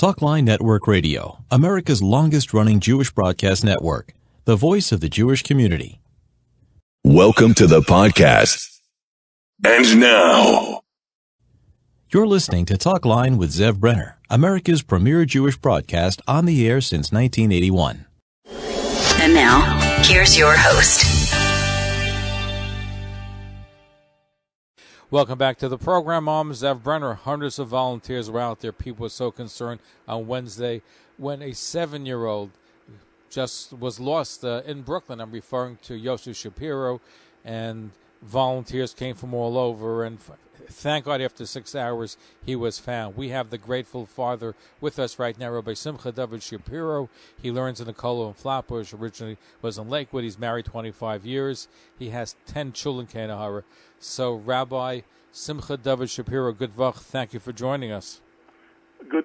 Talkline Network Radio, America's longest-running Jewish broadcast network, the voice of the Jewish community. Welcome to the podcast. And now, you're listening to Talkline with Zev Brenner, America's premier Jewish broadcast on the air since 1981. And now, here's your host. Welcome back to the program. I'm Zev Brenner. Hundreds of volunteers were out there. People were so concerned on Wednesday when a 7-year-old just was lost in Brooklyn. I'm referring to Shapiro, and volunteers came from all over, and thank God after 6 hours he was found. We have the grateful father with us right now, Rabbi Simcha Shapiro. He learns in the Kollel in Flatbush, originally was in Lakewood. He's married 25 years. He has 10 children, Kanahara. So, Rabbi Simcha Shapiro, good vach, thank you for joining us. Good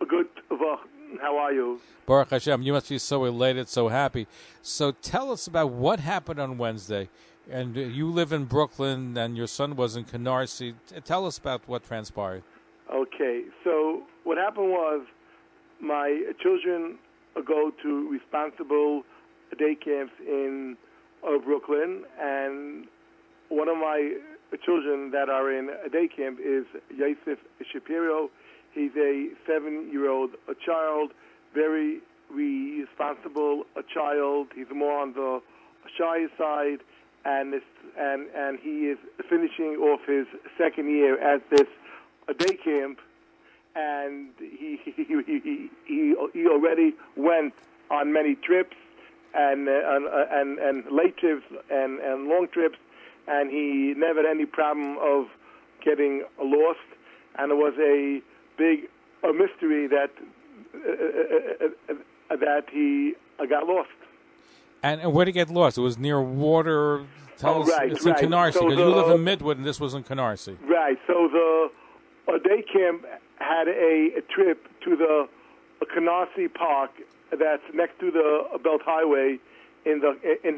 vach. How are you? Baruch Hashem, you must be so elated, so happy. So tell us about what happened on Wednesday. And you live in Brooklyn, and your son was in Canarsie. Tell us about what transpired. Okay, so what happened was my children go to responsible day camps in Brooklyn, and one of my children that are in a day camp is Zev Shapiro. He's a 7-year-old child, very responsible child. He's more on the shy side, and he is finishing off his second year at this day camp, and he already went on many trips and late trips and long trips, and he never had any problem of getting lost, and it was a big mystery that he got lost. And where did he get lost? It was near water. Tell us, right, it's right. in Canarsie, So because you live in Midwood, and this was in Canarsie. Right. So the day camp had a trip to the Canarsie Park that's next to the Belt Highway in the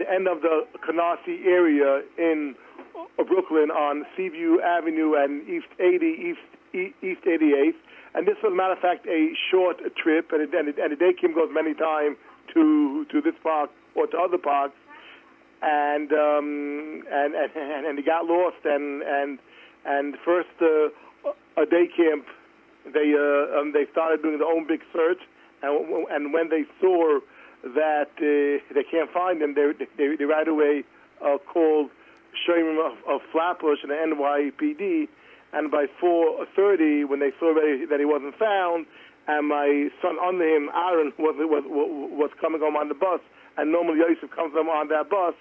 end of the Canarsie area in Brooklyn on Seaview Avenue and East 88th. And this was, a matter of fact, a short trip, and the day camp goes many times to this park or to other parks, and he got lost, and first a day camp they started doing their own big search, and when they saw that they can't find him, they right away called Shapiro of Flatbush and the NYPD. And by 4:30, when they saw that he wasn't found, and my son under him, Aaron, was coming home on the bus, and normally Yosef comes home on that bus,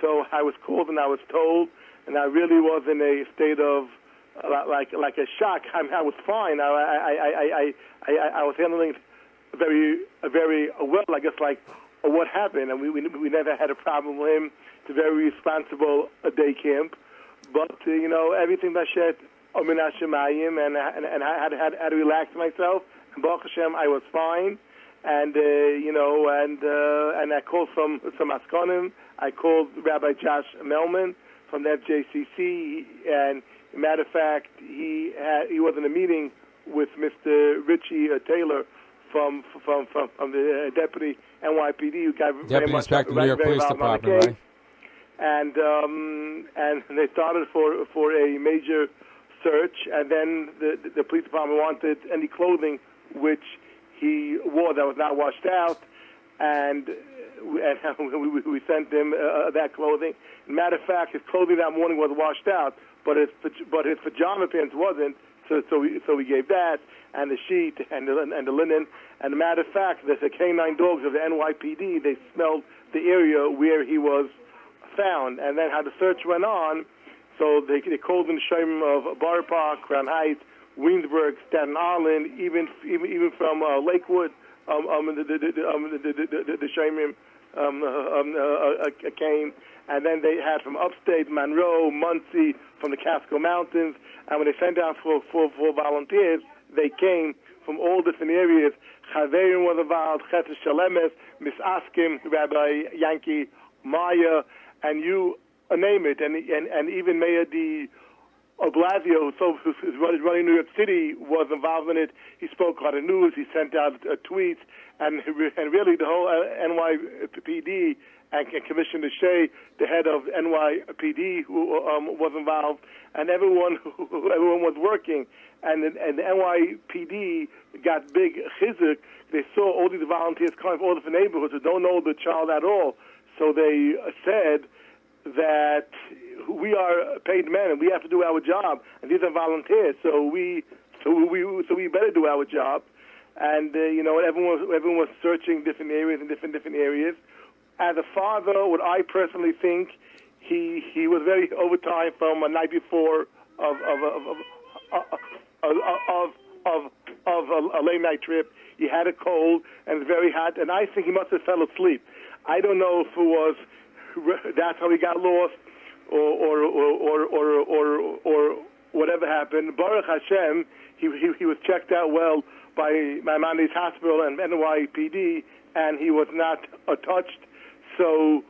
so I was called and I was told, and I really was in a state of like a shock. I was fine. I was handling it very well. I guess like what happened, and we never had a problem with him. It's a very responsible day camp, but everything that said. And I had to relax myself. And Baruch Hashem, I was fine. And and I called some Askonim. I called Rabbi Josh Melman from the FJCC. And matter of fact, he was in a meeting with Mr. Richie Taylor from the deputy NYPD, who got Deputy Inspector New York Police Department, right? And they started for a major search, and then the police department wanted any clothing which he wore that was not washed out, and we sent him that clothing. Matter of fact, his clothing that morning was washed out, but his pajama pants wasn't. So we gave that, and the sheet, and the linen. And matter of fact, the canine dogs of the NYPD, they smelled the area where he was found, and then how the search went on. So they called in the Shapiro of Borough Park, Crown Heights, Williamsburg, Staten Island, even from Lakewood, the Shapiro came, and then they had from upstate, Monroe, Muncie, from the Catskill Mountains, and when they sent out for volunteers, they came from all different areas. Chaverim was involved, Chetes Shalemes, Miss Askim, Rabbi Yankee, Maya, and you name it, and even Mayor D. Blasio, who's running New York City, was involved in it. He spoke on the news. He sent out tweets, and really the whole NYPD and Commissioner Shea, the head of NYPD, who was involved, and everyone was working. And the NYPD got big chizuk. They saw all these volunteers coming from all different neighborhoods who don't know the child at all. So they said that we are paid men and we have to do our job, and these are volunteers. So we better do our job. And everyone was searching different areas and different areas. As a father, what I personally think, he was very overtime from a night before of a late night trip. He had a cold and it's very hot, and I think he must have fell asleep. I don't know if it was that's how he got lost or whatever happened. Baruch Hashem, he was checked out well by Maimonides Hospital and NYPD, and he was not touched. So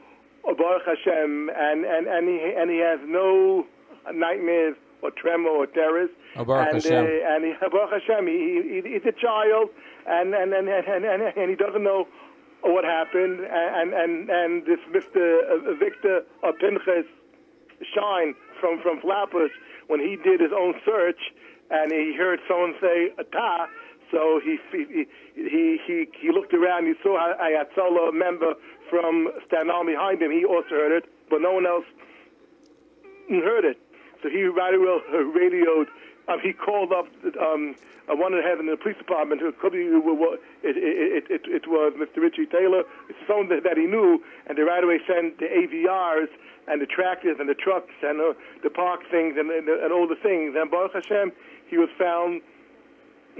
Baruch Hashem, and he has no nightmares or tremor or terrors. Baruch Hashem. Baruch Hashem, he's a child, and he doesn't know what happened. And this Mr. Victor Pinchas Shine from Flatbush, when he did his own search, and he heard someone say "Ata," so he looked around. He saw a Hatzalah member from Staten Island behind him. He also heard it, but no one else heard it. So he right away radioed. He called up one of the heads in the police department. It was Mr. Richie Taylor. It's someone that he knew, and they right away sent the AVRs and the tractors and the trucks and the park things and all the things. And Baruch Hashem, he was found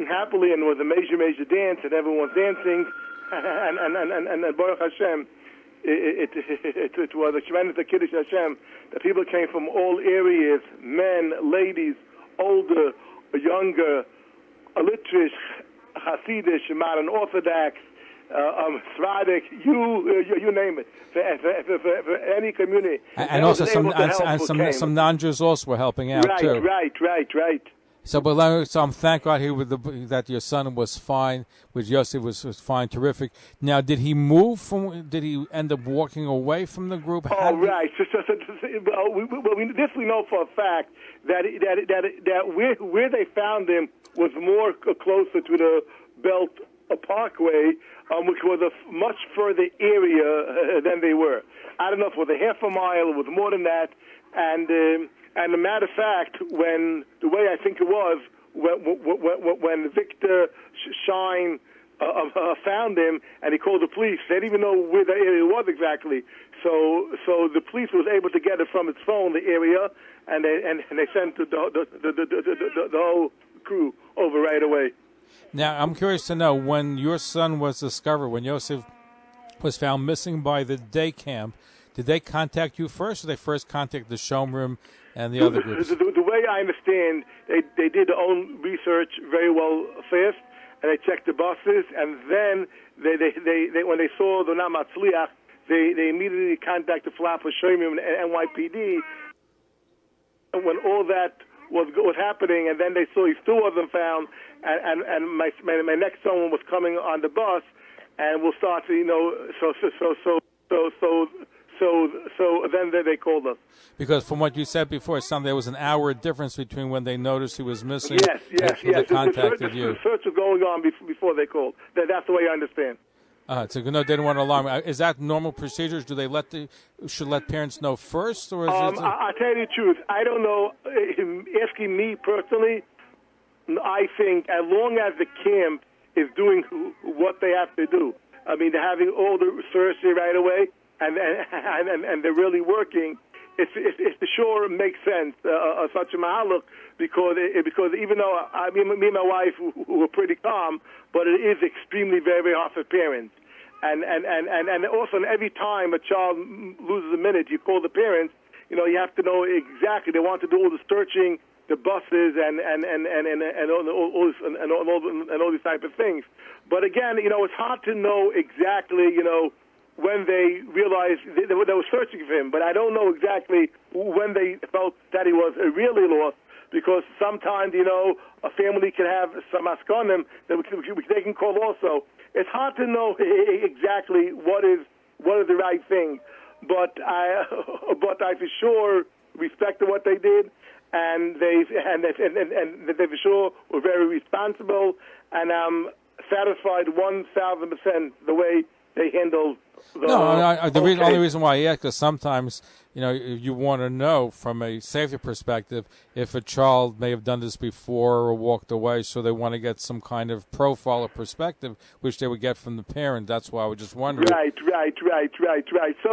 happily, and it was a major dance, and everyone was dancing. And Baruch Hashem, it was a tremendous Kiddush Hashem. The people came from all areas, men, ladies, older, younger, illiterate, Hasidish, modern Orthodox, Sfardic, you name it, for any community. And also some non-Jews also were helping out too. Right. So thank God that your son was fine, with Yosef was fine, terrific. Now, did he move did he end up walking away from the group? Right. We know for a fact that where they found him was more closer to the Belt Parkway, which was a much further area than they were. I don't know if it was a half a mile, it was more than that, and a matter of fact, when the way I think it was, when Victor Shine found him and he called the police, they didn't even know where the area was exactly. So the police was able to get it from its phone, the area, and they sent the whole crew over right away. Now, I'm curious to know, when your son was discovered, when Yosef was found missing by the day camp, did they contact you first, or they first contacted the Shomrim and the other groups? The way I understand, they did their own research very well first, and they checked the buses, and then they when they saw the Namatzliach, they immediately contacted Flatbush Shomrim and NYPD. And when all that was happening, and then they saw he still wasn't found, and my next son was coming on the bus, and we'll start to So then they called us. Because from what you said before, there was an hour difference between when they noticed he was missing. Yes. They contacted you. The search was going on before they called. That's the way I understand. So no, they didn't want to alarm. Is that normal procedures? Do they should let parents know first, or is it? I'll tell you the truth. I don't know. Asking me personally, I think as long as the camp is doing what they have to do, I mean, they're having all the research right away, and they're really working. It sure makes sense, such a mahaluk, because even though me and my wife were pretty calm, but it is extremely very, very hard for parents. And also, every time a child loses a minute, you call the parents. You have to know exactly. They want to do all the searching, the buses, and all these type of things. But again, it's hard to know exactly, when they realized they were searching for him. But I don't know exactly when they felt that he was really lost. because sometimes, a family can have some askonim that they can call also. It's hard to know exactly what is the right thing, but I for sure respect what they did, and they for sure were very responsible, and I'm satisfied 1,000% the way they handled the. The only reason why I ask is sometimes you want to know from a safety perspective if a child may have done this before or walked away, so they want to get some kind of profile or perspective, which they would get from the parent. That's why I was just wondering. Right. So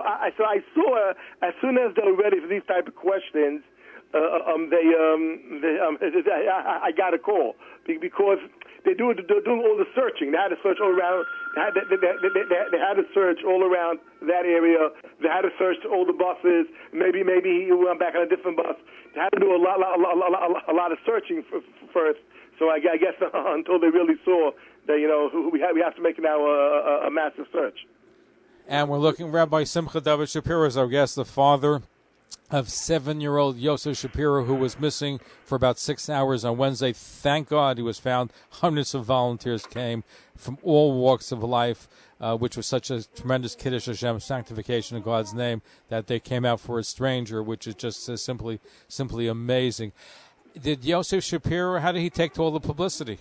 I saw as soon as they were ready for these type of questions, I got a call because they're doing all the searching. They had to search all around. They had to search all around that area. They had to search all the buses. Maybe he went back on a different bus. They had to do a lot of searching first. So I guess until they really saw that we have to make now a massive search. And we're looking. Rabbi Simcha David Shapiro is our guest, the father of 7-year-old Yosef Shapiro, who was missing for about 6 hours on Wednesday. Thank God he was found. Hundreds of volunteers came from all walks of life, which was such a tremendous Kiddush Hashem, sanctification of God's name, that they came out for a stranger, which is just simply amazing. Did Yosef Shapiro, how did he take to all the publicity?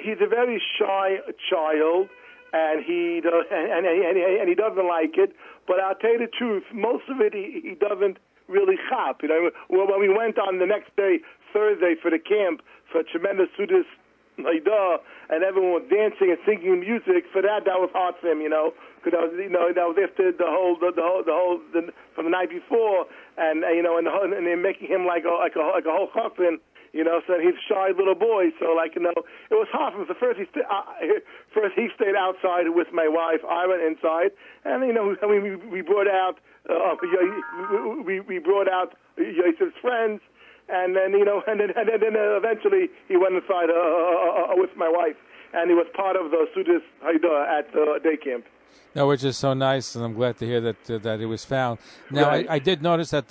He's a very shy child, and he doesn't like it. But I'll tell you the truth, most of it he doesn't really chop. When we went on the next day, Thursday, for the camp, for a tremendous Sudas Naidah, and everyone was dancing and singing music, for that was hard for him, because that was after the whole from the night before, and and they're making him like a whole chafin. So he's a shy little boy. So, it was hard for him. So first he stayed outside with my wife. I went inside, and we brought out Yosef's friends, and then eventually he went inside with my wife, and he was part of the Sudas Haida at the day camp. No, which is so nice, and I'm glad to hear that it was found. Now, right. I did notice that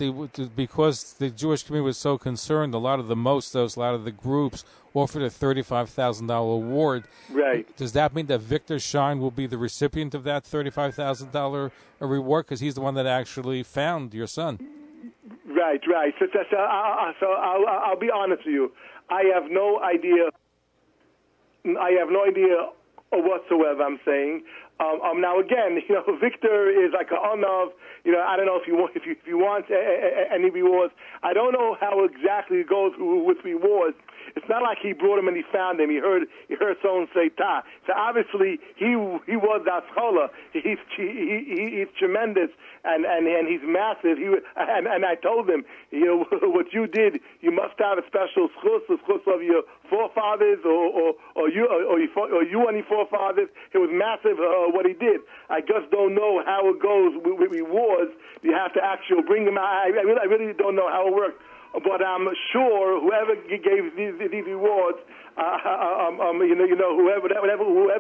because the Jewish community was so concerned, a lot of the groups offered a $35,000 award. Right. Does that mean that Victor Shine will be the recipient of that $35,000 reward, because he's the one that actually found your son? Right. So I'll be honest with you. I have no idea whatsoever. I'm saying. Now again, Victor is like an honor. I don't know if you want any rewards. I don't know how exactly it goes with rewards. It's not like he brought him and he found him. He heard someone say ta. So obviously he was that scholar. He's tremendous and he's massive. And I told him, what you did, you must have a special schus of your forefathers or you and your forefathers. It was massive what he did. I just don't know how it goes with rewards. You have to actually bring him out. I really don't know how it works. But I'm sure whoever gave these rewards, whoever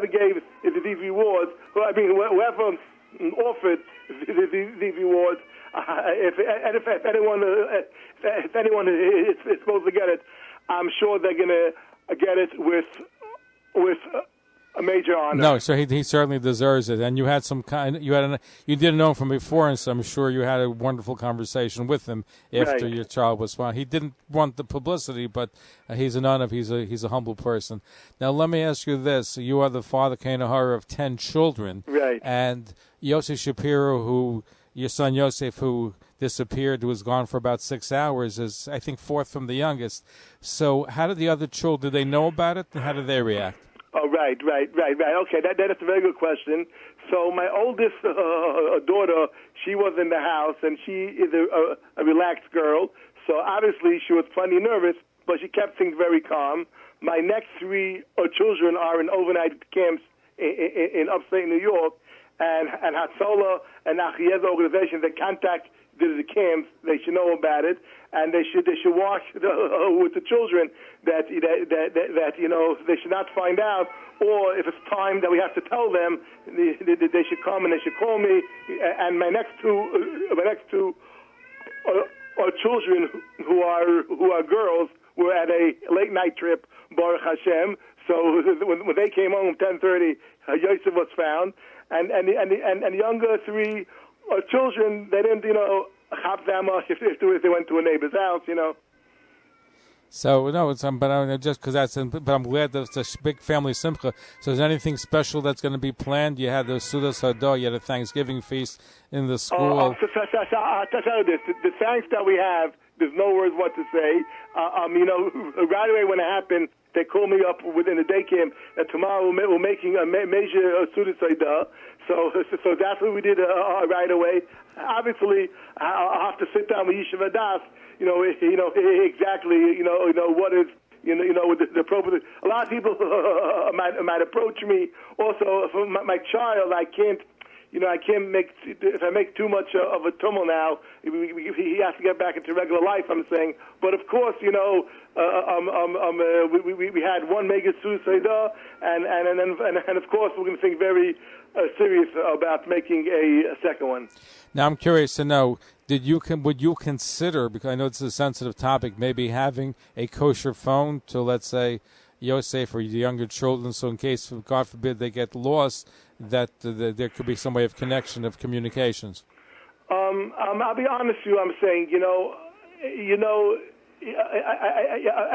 gave these rewards, whoever offered these rewards, if anyone is supposed to get it, I'm sure they're going to get it with a major honor. No, so he certainly deserves it. And you had you didn't know him from before, and so I'm sure you had a wonderful conversation with him after your child was found. He didn't want the publicity, but he's an honor. He's a humble person. Now let me ask you this: you are the father Kenahara of 10 children, right? And Yosef Shapiro, your son Yosef, who disappeared, who was gone for about 6 hours, is I think 4th from the youngest. So how did the other children? Did they know about it, and how did they react? Oh, right. Okay, that's a very good question. So my oldest daughter, she was in the house, and she is a relaxed girl. So obviously she was plenty nervous, but she kept things very calm. My next 3 children are in overnight camps in upstate New York, and Hatzola and Achiyez organizations that contact the camps, they should know about it, and they should watch with the children that they should not find out, or if it's time that we have to tell them, they should come and they should call me. And my next two children who are girls were at a late night trip, Baruch Hashem. So when they came home 10:30, Yosef was found, and the younger three children, they didn't chop them up if they went to a neighbor's house, So no, but just because but I'm glad that it's a big family simcha. So is there anything special that's going to be planned? You had the Sudas Hadar, you had a Thanksgiving feast in the school. I'll tell you this: the thanks that we have, there's no words what to say. Right away when it happened, they called me up within the day camp that tomorrow we're making a major Sudas Hadar. So that's what we did right away. Obviously, I'll have to sit down with Yishuv Adas. Exactly. What is the appropriate. A lot of people might approach me. Also, for my child, I can't make. If I make too much of a tumult now, he has to get back into regular life. I'm saying, but of course, we had one mega suicide, and of course, we're going to think very serious about making a second one. Now, I'm curious to know: would you consider, because I know it's a sensitive topic, maybe having a kosher phone to, let's say, Yosef or the younger children, so in case, God forbid, they get lost, that there could be some way of connection, of communications? I'll be honest with you. I'm saying,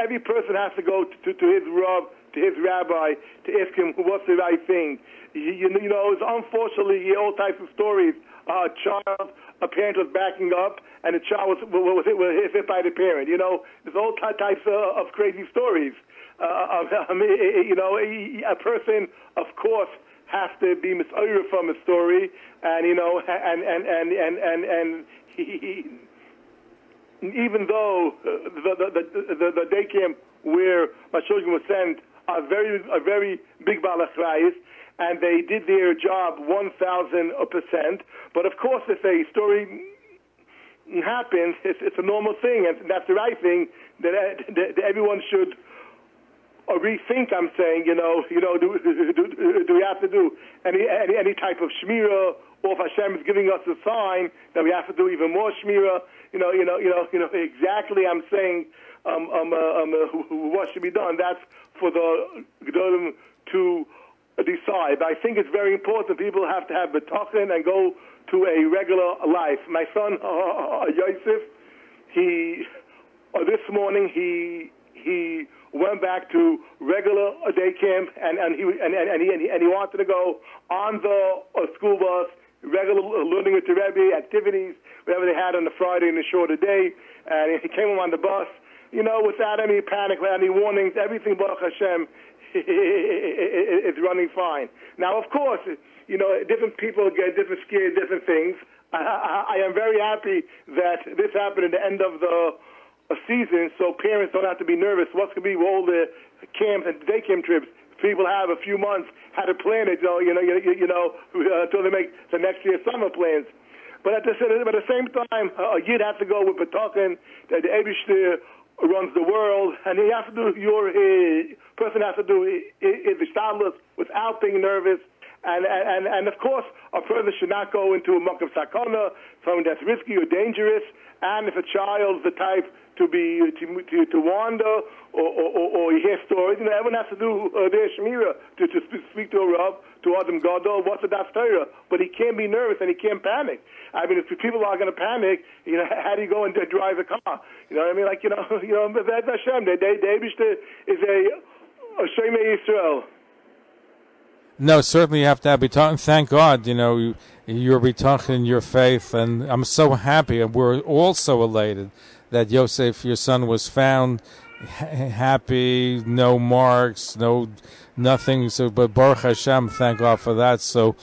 every person has to go to his Rav, to his rabbi, to ask him what's the right thing. It's unfortunately all types of stories. A parent was backing up, and the child was hit by the parent. There's all types of crazy stories. A person, of course, has to be misayir from a story, and even though the day camp where my children were sent are very big balachrayis, and they did their job 1,000%. But of course, if a story happens, it's a normal thing, and that's the right thing that everyone should rethink. I'm saying, do we have to do any type of shmira, or if Hashem is giving us a sign that we have to do even more shmira? Exactly. I'm saying, what should be done? That's for the Gedolim to decide. But I think it's very important. People have to have betachon and go to a regular life. My son Yosef, this morning he went back to regular day camp, and he wanted to go on the school bus, regular learning with the Rabbi, activities, whatever they had on the Friday and the shorter day, and he came on the bus, without any panic, without any warnings, everything, Baruch Hashem, is running fine. Now, of course, different people get different scared, different things. I am very happy that this happened at the end of the season, so parents don't have to be nervous. What's going to be with all the camps and day camp trips? People have a few months how to plan it, until they make the next year's summer plans. But at the same time, you'd have to go with betachon that the Eibishter runs the world, and you have to do person has to do the shtadlus without being nervous. And of course, a person should not go into a muck of sakana, something that's risky or dangerous. And if a child's the type to wander or you hear stories, everyone has to do their shmira to speak to a Rav, to Adam Gadol, what's the das Torah. But he can't be nervous and he can't panic. I mean, if people are going to panic, how do you go and drive a car? You know what I mean? Like, that's Hashem. The Eibishter is a Shemei Yisrael. No, certainly you have to have bitachon. Thank God, you're bitachon in your faith, and I'm so happy, and we're all so elated that Yosef, your son, was found happy, no marks, nothing. So, but Baruch Hashem, thank God for that. So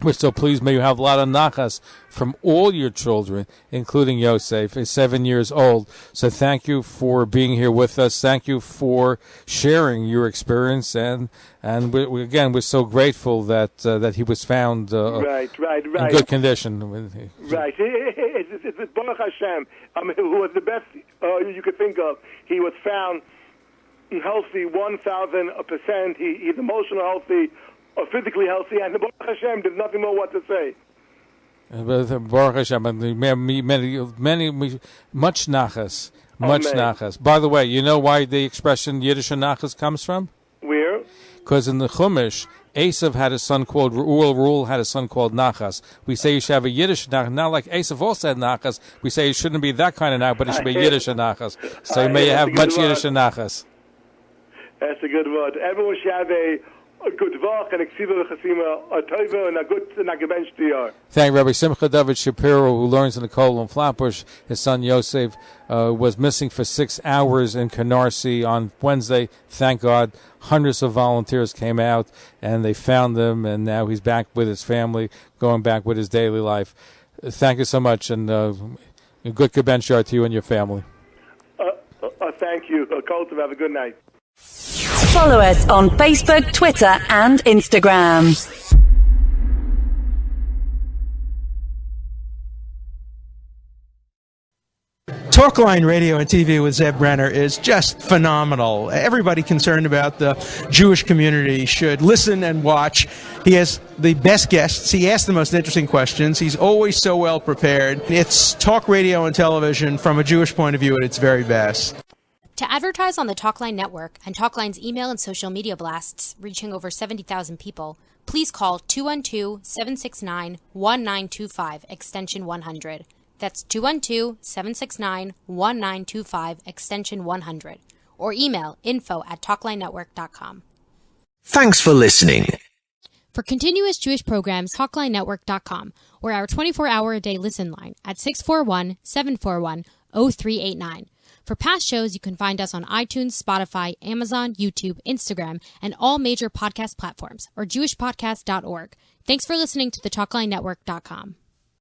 we're so pleased. May you have a lot of nachas from all your children, including Yosef, is 7 years old. So thank you for being here with us. Thank you for sharing your experience, and we're so grateful that he was found right. in good condition. Right. It's Baruch Hashem, who was the best you could think of. He was found healthy 1,000%. He's emotionally healthy, physically healthy, and the Baruch Hashem, there's nothing more what to say. Baruch Hashem, much nachas. Much Amen. nachas. By the way, you know why the expression Yiddish nachas comes from? Where? Because in the Chumash, Esav had a son called Reuel had a son called Nachas. We say you should have a Yiddish Nachas, not like Esav also had Nachas. We say it shouldn't be that kind of Nachas, but it should be Yiddish Nachas. So may you have much Yiddish Nachas. That's a good word. Everyone should have a good vach and a toiva and a good and a gebench to Thank Rabbi Simcha David Shapiro, who learns in the Kollel in Flatbush. His son Yosef was missing for 6 hours in Canarsie on Wednesday. Thank God, hundreds of volunteers came out and they found him, and now he's back with his family, going back with his daily life. Thank you so much, and a good gebench to you and your family. Thank you. Colton, have a good night. Follow us on Facebook, Twitter, and Instagram. Talkline radio and TV with Zev Brenner is just phenomenal. Everybody concerned about the Jewish community should listen and watch. He has the best guests. He asks the most interesting questions. He's always so well prepared. It's talk radio and television from a Jewish point of view at its very best. To advertise on the Talkline network and Talkline's email and social media blasts reaching over 70,000 people, please call 212-769-1925, extension 100. That's 212-769-1925, extension 100. Or email info@talklinenetwork.com. Thanks for listening. For continuous Jewish programs, talklinenetwork.com, or our 24-hour-a-day listen line at 641-741-0389. For past shows, you can find us on iTunes, Spotify, Amazon, YouTube, Instagram, and all major podcast platforms, or jewishpodcast.org. Thanks for listening to the talklinenetwork.com.